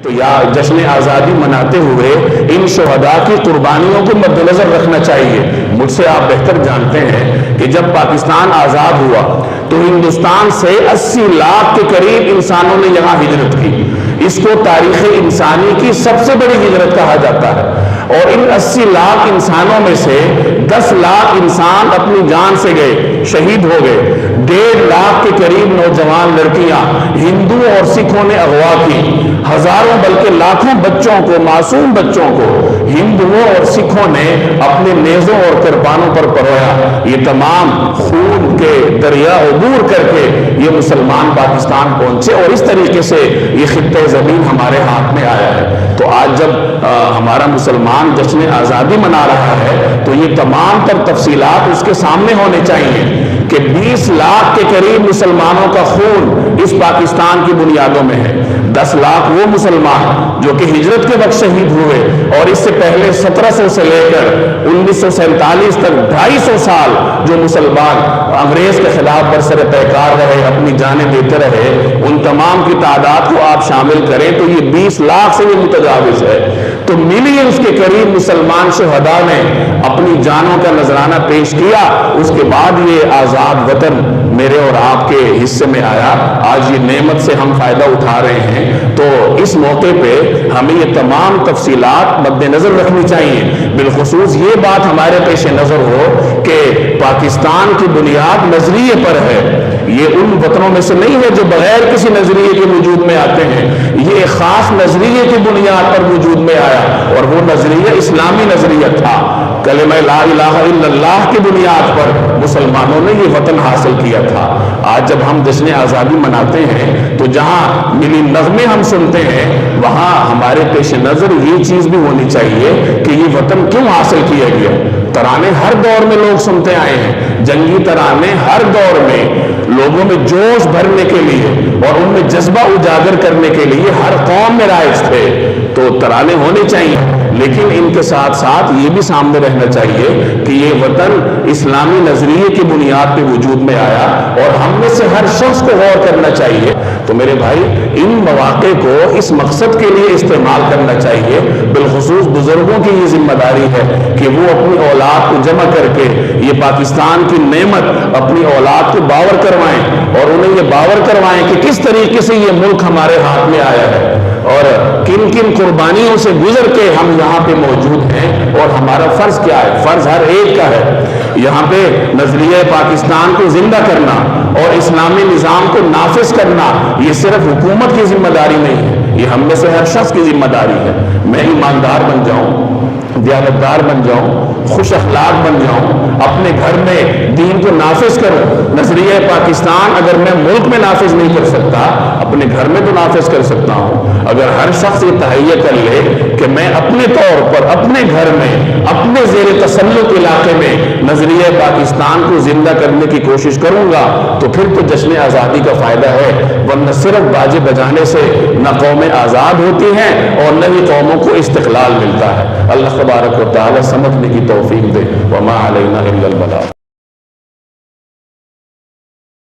تو یا جشن آزادی مناتے ہوئے ان شہداء کی قربانیوں کو مد نظر رکھنا چاہیے۔ مجھ سے آپ بہتر جانتے ہیں کہ جب پاکستان آزاد ہوا تو ہندوستان سے 80 لاکھ کے قریب انسانوں نے یہاں ہجرت کی۔ اس کو تاریخ انسانی کی سب سے بڑی ہجرت کہا جاتا ہے، اور ان 80 لاکھ انسانوں میں سے 10 لاکھ انسان اپنی جان سے گئے، شہید ہو گئے۔ 1.5 لاکھ کے قریب نوجوان لڑکیاں ہندو اور سکھوں نے اغوا کی۔ ہزاروں بلکہ لاکھوں بچوں کو، معصوم بچوں کو ہندوؤں اور سکھوں نے اپنے نیزوں اور کرپانوں پر پرویا۔ یہ تمام خون کے دریا عبور کر کے یہ مسلمان پاکستان پہنچے، اور اس طریقے سے یہ خطہ زمین ہمارے ہاتھ میں آیا ہے۔ تو آج جب ہمارا مسلمان جشن آزادی منا رہا ہے تو یہ تمام تر تفصیلات اس کے سامنے ہونے چاہیے کہ 20 لاکھ کے قریب مسلمانوں کا خون اس پاکستان کی بنیادوں میں ہے۔ 10 لاکھ وہ مسلمان جو کہ ہجرت کے وقت شہید ہوئے، اور اس سے پہلے 1700 سے لے کر 1947 تک 250 سال جو مسلمان انگریز کے خلاف برسر پیکار رہے، اپنی جانیں دیتے رہے، ان تمام کی تعداد کو آپ شامل کریں تو یہ 20 لاکھ سے بھی متجاوز ہے۔ تو ملینز کے قریب مسلمان شہداء نے اپنی جانوں کا نذرانہ پیش کیا، اس کے بعد یہ آزاد وطن میرے اور آپ کے حصے میں آیا۔ آج یہ نعمت سے ہم فائدہ اٹھا رہے ہیں، تو اس موقع پہ ہمیں یہ تمام تفصیلات مد نظر رکھنی چاہیے۔ بالخصوص یہ بات ہمارے پیش نظر ہو کہ پاکستان کی بنیاد نظریے پر ہے۔ یہ ان وطنوں میں سے نہیں ہے جو بغیر کسی نظریے کے وجود میں آتے ہیں، یہ ایک خاص نظریے کی بنیاد پر وجود میں آیا، اور وہ نظریہ اسلامی نظریہ تھا۔ کلمہ لا الہ الا اللہ کی بنیاد پر مسلمانوں نے یہ وطن حاصل کیا تھا۔ آج جب ہم جشن آزادی مناتے ہیں تو جہاں ملی نغمے ہم سنتے ہیں، وہاں ہمارے پیش نظر یہ چیز بھی ہونی چاہیے کہ یہ وطن کیوں حاصل کیا گیا۔ ترانے ہر دور میں لوگ سنتے آئے ہیں، جنگی ترانے ہر دور میں لوگوں میں جوش بھرنے کے لیے اور ان میں جذبہ اجاگر کرنے کے لیے ہر قوم میں رائج تھے، تو ترانے ہونے چاہیے، لیکن ان کے ساتھ ساتھ یہ بھی سامنے رہنا چاہیے کہ یہ وطن اسلامی نظریے کی بنیاد پہ وجود میں آیا، اور ہم میں سے ہر شخص کو غور کرنا چاہیے۔ تو میرے بھائی، ان مواقع کو اس مقصد کے لیے استعمال کرنا چاہیے۔ بالخصوص بزرگوں کی یہ ذمہ داری ہے کہ وہ اپنی اولاد کو جمع کر کے یہ پاکستان کی نعمت اپنی اولاد کو باور کروائیں، اور انہیں یہ باور کروائیں کہ کس طریقے سے یہ ملک ہمارے ہاتھ میں آیا ہے، اور کن کن قربانیوں سے گزر کے ہم یہاں پہ موجود ہیں، اور ہمارا فرض کیا ہے۔ فرض ہر ایک کا ہے یہاں پہ نظریہ پاکستان کو زندہ کرنا اور اسلامی نظام کو نافذ کرنا۔ یہ صرف حکومت کی ذمہ داری نہیں ہے، یہ ہم میں سے ہر شخص کی ذمہ داری ہے۔ میں ایماندار بن جاؤں، دیانتدار بن جاؤں، خوش اخلاق بن جاؤں، اپنے گھر میں دین کو نافذ کروں۔ نظریہ پاکستان اگر میں ملک میں نافذ نہیں کر سکتا، اپنے گھر میں تو نافذ کر سکتا ہوں۔ اگر ہر شخص یہ تہیہ کر لے کہ میں اپنے طور پر اپنے گھر میں، اپنے زیر تسلط علاقے میں نظریہ پاکستان کو زندہ کرنے کی کوشش کروں گا، تو پھر تو جشن آزادی کا فائدہ ہے، ورنہ صرف باجے بجانے سے نہ قومیں آزاد ہوتی ہیں اور نہ ہی قوموں کو استقلال ملتا ہے۔ اللہ تبارک و تعالی سمجھنے کی توفیق دے۔ وما علینا الا البلاغ۔